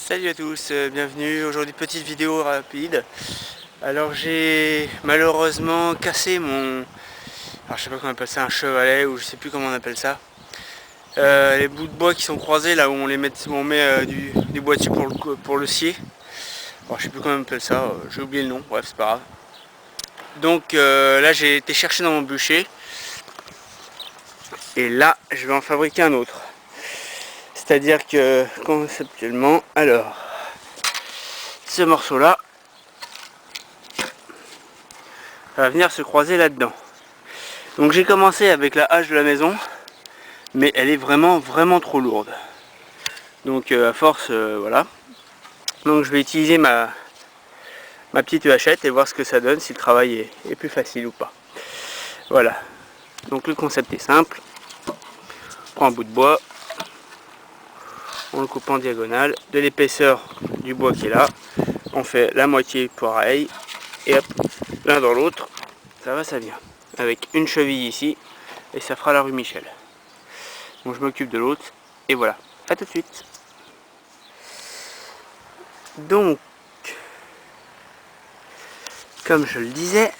Salut à tous, bienvenue. Aujourd'hui petite vidéo rapide. Alors j'ai malheureusement cassé mon... Alors je sais pas comment on appelle ça, un chevalet ou je sais plus comment on appelle ça. Les bouts de bois qui sont croisés là où on les met, où on met du bois dessus pour le scier. Alors je sais plus comment on appelle ça, j'ai oublié le nom, bref c'est pas grave. Donc là j'ai été chercher dans mon bûcher. Et là je vais en fabriquer un autre. C'est-à-dire que conceptuellement, alors ce morceau là va venir se croiser là-dedans. Donc j'ai commencé avec la hache de la maison, mais elle est vraiment trop lourde. Donc à force, voilà. Donc je vais utiliser ma petite hachette et voir ce que ça donne, si le travail est plus facile ou pas. Voilà. Donc le concept est simple. On prend un bout de bois, on le coupe en diagonale, de l'épaisseur du bois qui est là. On fait la moitié pareil, et hop, l'un dans l'autre, ça va, ça vient. Avec une cheville ici, et ça fera la rue Michel. Donc je m'occupe de l'autre, et voilà. A tout de suite. Donc, comme je le disais,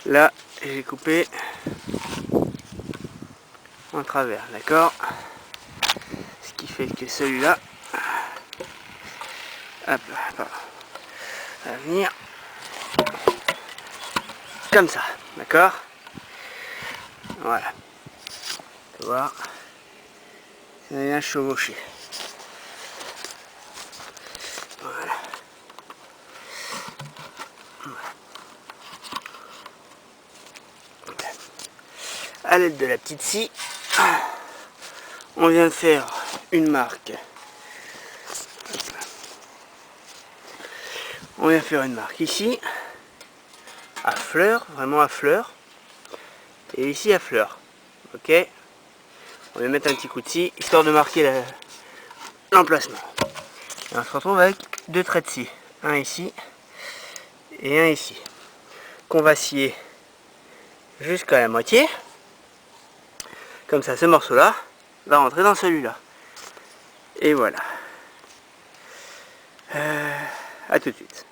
là j'ai coupé en travers, d'accord? Ce qui fait que celui-là va venir comme ça, d'accord? Voilà. Tu vois, ça vient chevaucher. Voilà. À l'aide de la petite scie, on vient de faire une marque. On vient faire une marque ici, à fleur, vraiment à fleur, et ici à fleur. Ok? On va mettre un petit coup de scie, histoire de marquer l'emplacement. Et on se retrouve avec deux traits de scie, un ici et un ici, qu'on va scier jusqu'à la moitié. Comme ça, ce morceau-là va rentrer dans celui-là. Et voilà. À tout de suite.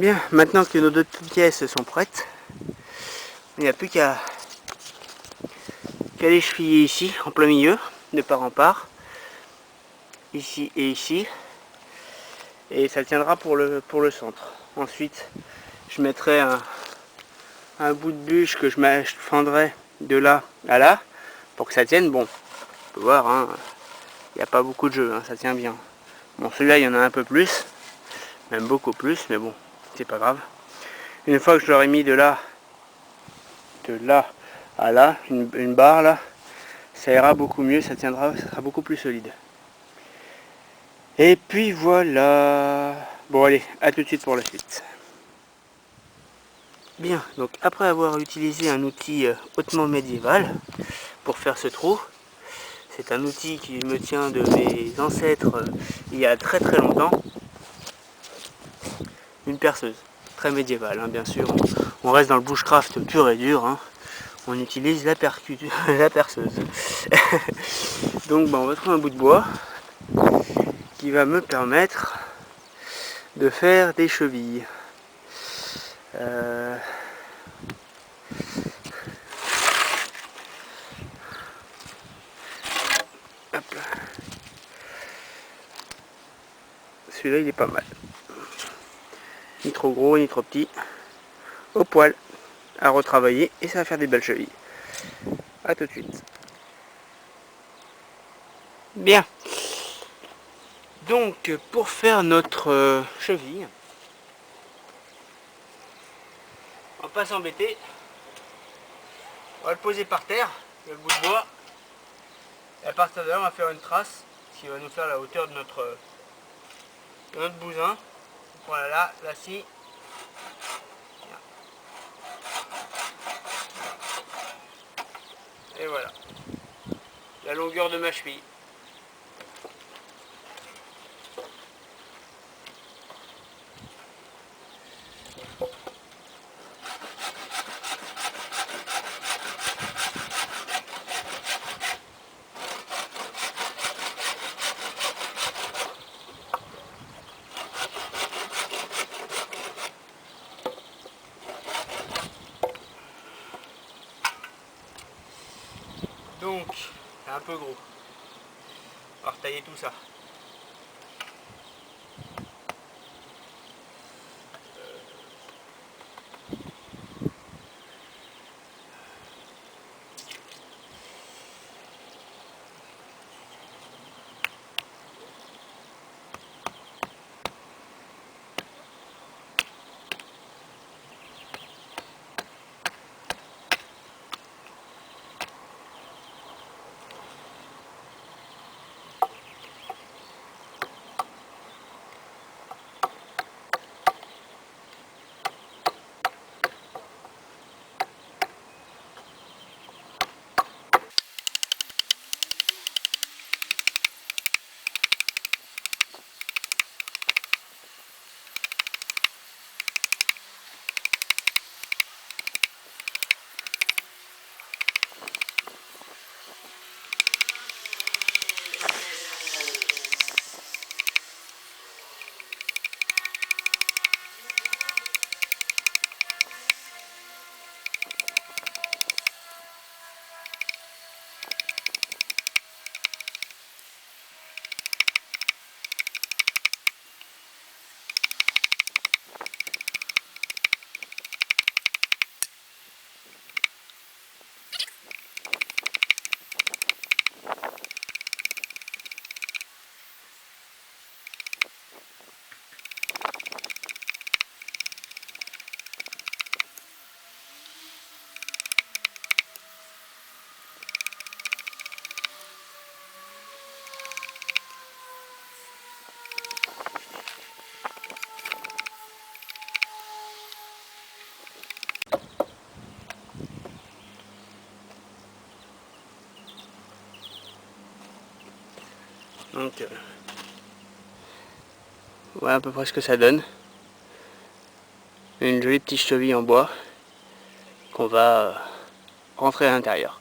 Bien, maintenant que nos deux pièces sont prêtes, il n'y a plus qu'à les cheviller ici, en plein milieu, de part en part, ici et ici, et ça tiendra pour le centre. Ensuite, je mettrai un bout de bûche que je fendrai de là à là, pour que ça tienne. Bon, on peut voir, hein, il n'y a pas beaucoup de jeu, hein, ça tient bien. Bon, celui-là, il y en a un peu plus, même beaucoup plus, mais bon, c'est pas grave. Une fois que je l'aurai mis de là à là, une barre là, ça ira beaucoup mieux, ça tiendra, ça sera beaucoup plus solide. Et puis voilà. Bon allez, à tout de suite pour la suite. Bien, donc après avoir utilisé un outil hautement médiéval pour faire ce trou, c'est un outil qui me tient de mes ancêtres il y a très très longtemps, une perceuse, très médiévale, hein, bien sûr. On reste dans le bushcraft pur et dur, hein. On utilise la perceuse. Donc on va trouver un bout de bois qui va me permettre de faire des chevilles. Celui-là il est pas mal. Ni trop gros, ni trop petit. Au poil, à retravailler et ça va faire des belles chevilles. A tout de suite. Bien. Donc pour faire notre cheville, on va pas s'embêter. On va le poser par terre, le bout de bois. Et à partir de là, on va faire une trace qui va nous faire la hauteur de notre bousin. Voilà, là, ci. Et voilà. La longueur de ma cheville. Donc, c'est un peu gros. On va retailler tout ça. Donc, voilà à peu près ce que ça donne. Une jolie petite cheville en bois qu'on va rentrer à l'intérieur.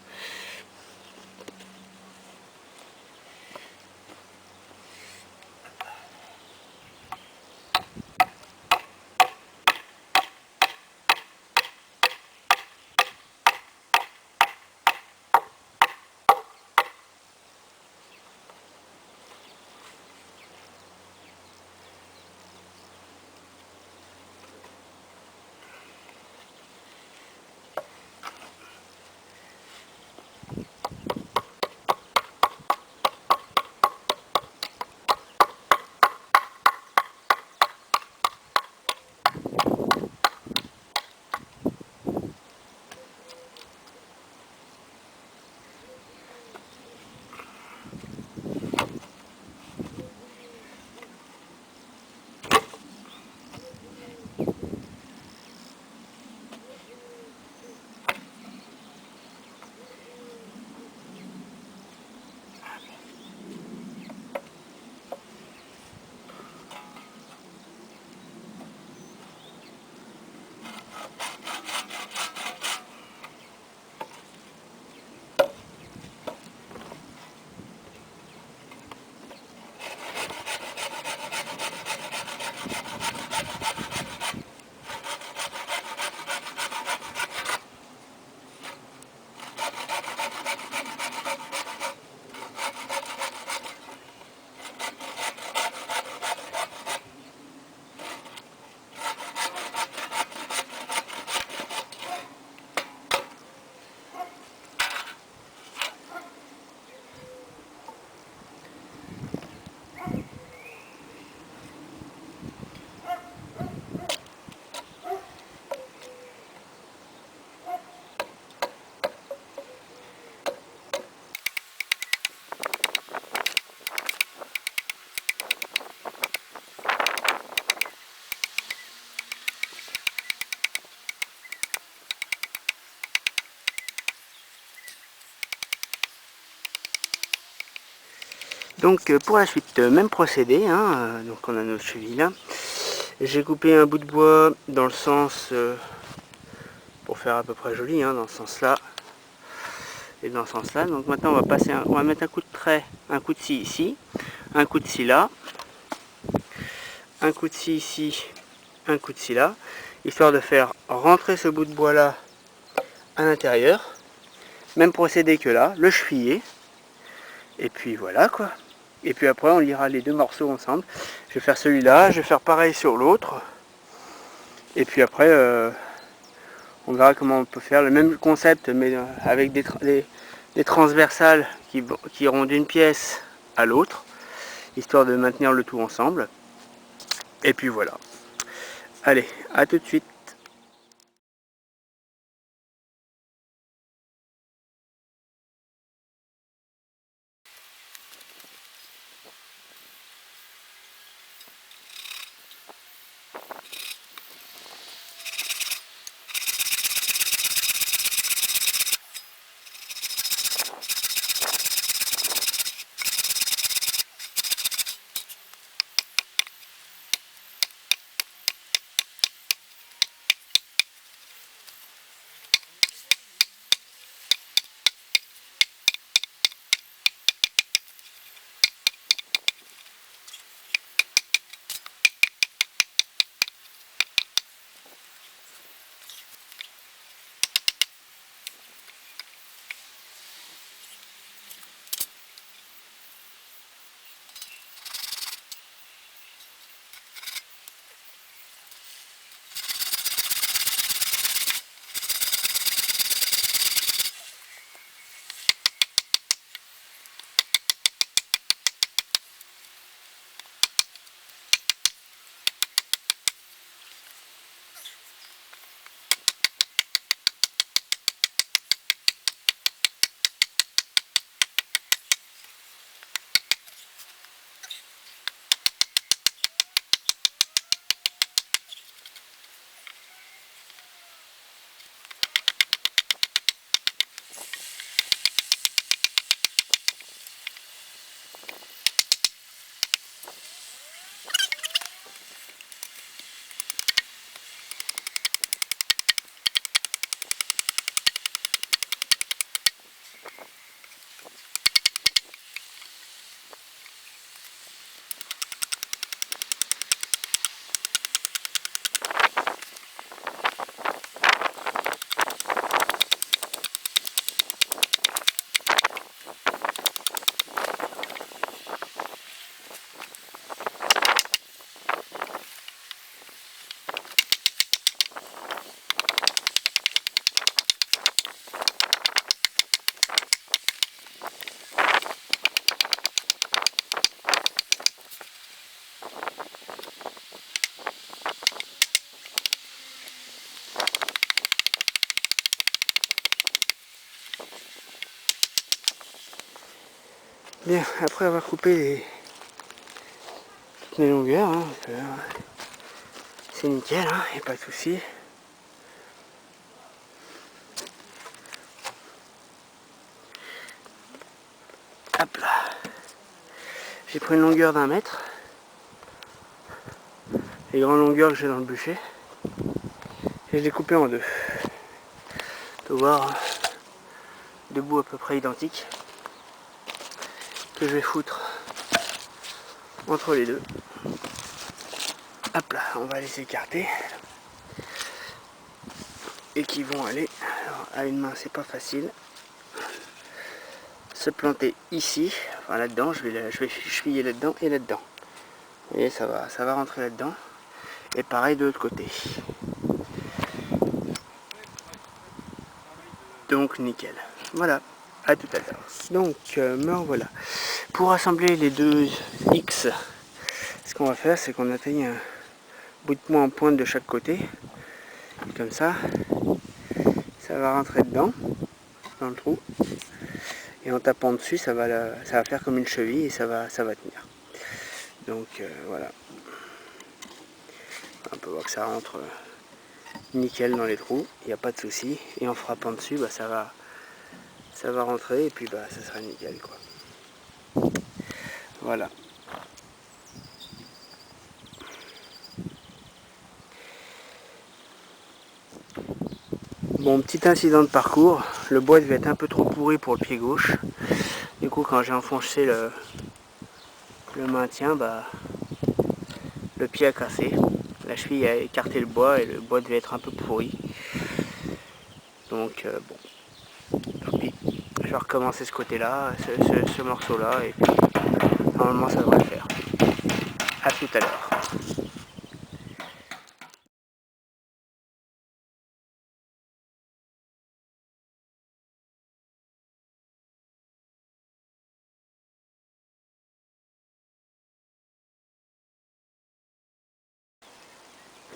Donc pour la suite, même procédé, hein, donc on a notre cheville là. J'ai coupé un bout de bois dans le sens, pour faire à peu près joli, hein, dans ce sens là, et dans ce sens là. Donc maintenant on va mettre un coup de trait, un coup de scie ici, un coup de scie là, un coup de scie ici, un coup de scie là, histoire de faire rentrer ce bout de bois là à l'intérieur. Même procédé que là, le cheviller, et puis voilà quoi. Et puis après on liera les deux morceaux ensemble. Je vais faire celui-là, je vais faire pareil sur l'autre. Et puis après on verra comment on peut faire le même concept mais avec des transversales qui iront d'une pièce à l'autre, histoire de maintenir le tout ensemble. Et puis voilà. Allez, à tout de suite. Bien, après avoir coupé toutes les longueurs, hein, c'est nickel, hein, y a pas de souci. Hop là. J'ai pris une longueur d'1 mètre. Les grandes longueurs que j'ai dans le bûcher. Et je l'ai coupé en deux. On peut voir deux bouts à peu près identiques que je vais foutre entre les deux. Hop là, on va les écarter. Et qui vont aller, alors à une main c'est pas facile, se planter ici, enfin là-dedans, je vais cheviller là-dedans et là-dedans. Vous voyez, ça va rentrer là-dedans. Et pareil de l'autre côté. Donc nickel. Voilà, à tout à l'heure. Donc me revoilà. Pour assembler les deux X, ce qu'on va faire, c'est qu'on atteigne un bout de poing en pointe de chaque côté. Et comme ça va rentrer dedans, dans le trou. Et en tapant dessus, ça va faire comme une cheville et ça va tenir. Donc voilà. On peut voir que ça rentre nickel dans les trous, il n'y a pas de souci. Et en frappant dessus, bah, ça va rentrer et puis bah, ça sera nickel quoi. Voilà. Bon, petit incident de parcours, le bois devait être un peu trop pourri pour le pied gauche. Du coup, quand j'ai enfoncé le maintien, bah, le pied a cassé. La cheville a écarté le bois et le bois devait être un peu pourri. Donc, bon, tant pis. Je vais recommencer ce côté-là, ce morceau-là, et puis normalement ça devrait le faire. A tout à l'heure.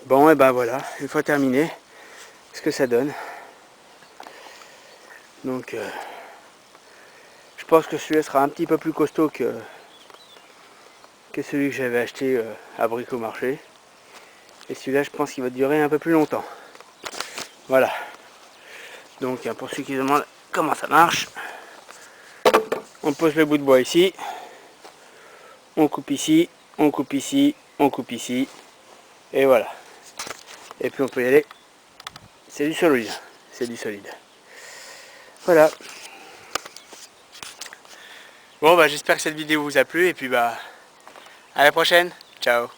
Bon, et ben voilà, une fois terminé, ce que ça donne. Donc, je pense que celui-là sera un petit peu plus costaud que celui que j'avais acheté à Bricomarché. Et celui-là, je pense qu'il va durer un peu plus longtemps. Voilà. Donc, pour ceux qui se demandent comment ça marche, on pose le bout de bois ici, on coupe ici, on coupe ici, on coupe ici, et voilà. Et puis on peut y aller. C'est du solide. C'est du solide. Voilà. Bon, bah j'espère que cette vidéo vous a plu, et puis bah à la prochaine. Ciao.